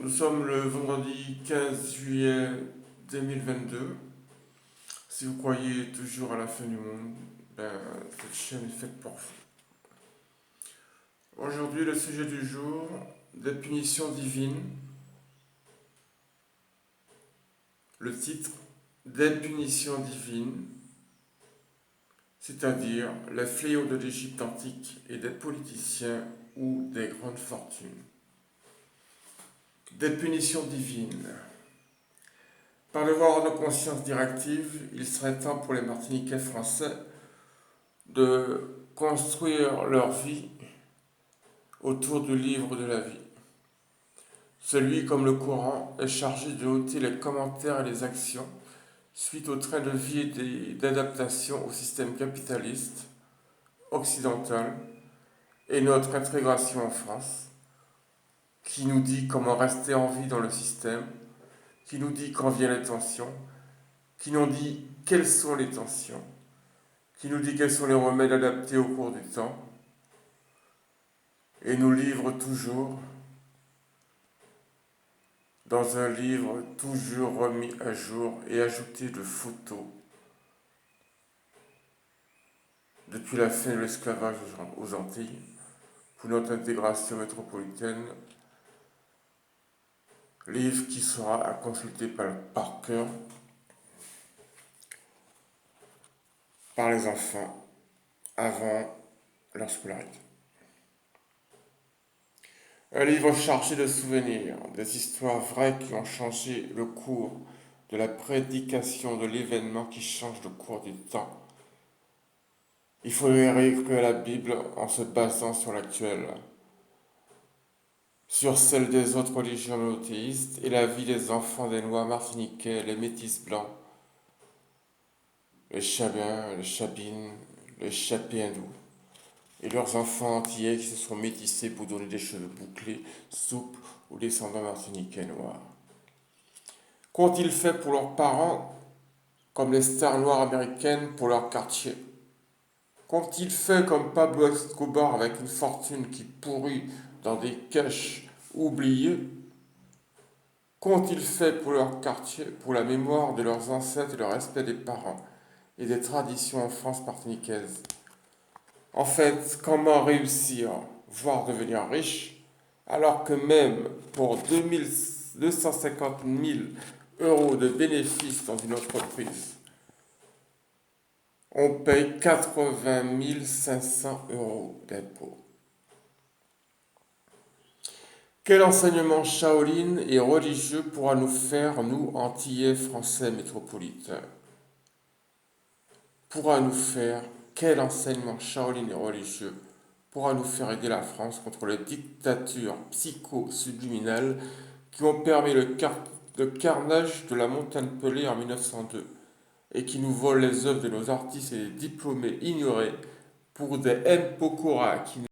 Nous sommes le vendredi 15 juillet 2022. Si vous croyez toujours à la fin du monde, cette chaîne est faite pour vous. Aujourd'hui, le sujet du jour, des punitions divines. Le titre, des punitions divines, c'est-à-dire les fléaux de l'Égypte antique et des politiciens ou des grandes fortunes. Des punitions divines. Par devoir de conscience directive, il serait temps pour les Martiniquais français de construire leur vie autour du livre de la vie. Celui, comme le Coran, est chargé de noter les commentaires et les actions suite au train de vie et d'adaptation au système capitaliste occidental et notre intégration en France, qui nous dit comment rester en vie dans le système, qui nous dit quand viennent les tensions, qui nous dit quelles sont les tensions, qui nous dit quels sont les remèdes adaptés au cours du temps, et nous livre toujours dans un livre toujours remis à jour et ajouté de photos depuis la fin de l'esclavage aux Antilles pour notre intégration métropolitaine, livre qui sera à consulter par cœur par les enfants avant leur scolarité. Un livre chargé de souvenirs, des histoires vraies qui ont changé le cours de la prédication de l'événement qui change le cours du temps. Il faut réécrire la Bible en se basant sur l'actuel, sur celle des autres religions monothéistes et la vie des enfants des Noirs martiniquais, les métis blancs, les Chabins, les Chabines, les Chapés hindous, et leurs enfants antillais qui se sont métissés pour donner des cheveux bouclés, souples aux descendants martiniquais noirs. Qu'ont-ils fait pour leurs parents comme les stars noires américaines pour leur quartier? Qu'ont-ils fait comme Pablo Escobar avec une fortune qui pourrit dans des caches oubliées? Qu'ont-ils fait pour leur quartier, pour la mémoire de leurs ancêtres et le respect des parents et des traditions en France martiniquaise? En fait, comment réussir, voire devenir riche, alors que même pour 250 000 euros de bénéfices dans une entreprise, on paye 80 500 euros d'impôts? Quel enseignement shaolin et religieux pourra nous faire, nous, Antillais français métropolitains? Quel enseignement shaolin et religieux pourra nous faire aider la France contre les dictatures psycho-subliminales qui ont permis le carnage de la montagne Pelée en 1902 et qui nous volent les œuvres de nos artistes et des diplômés ignorés pour des M. Pokora qui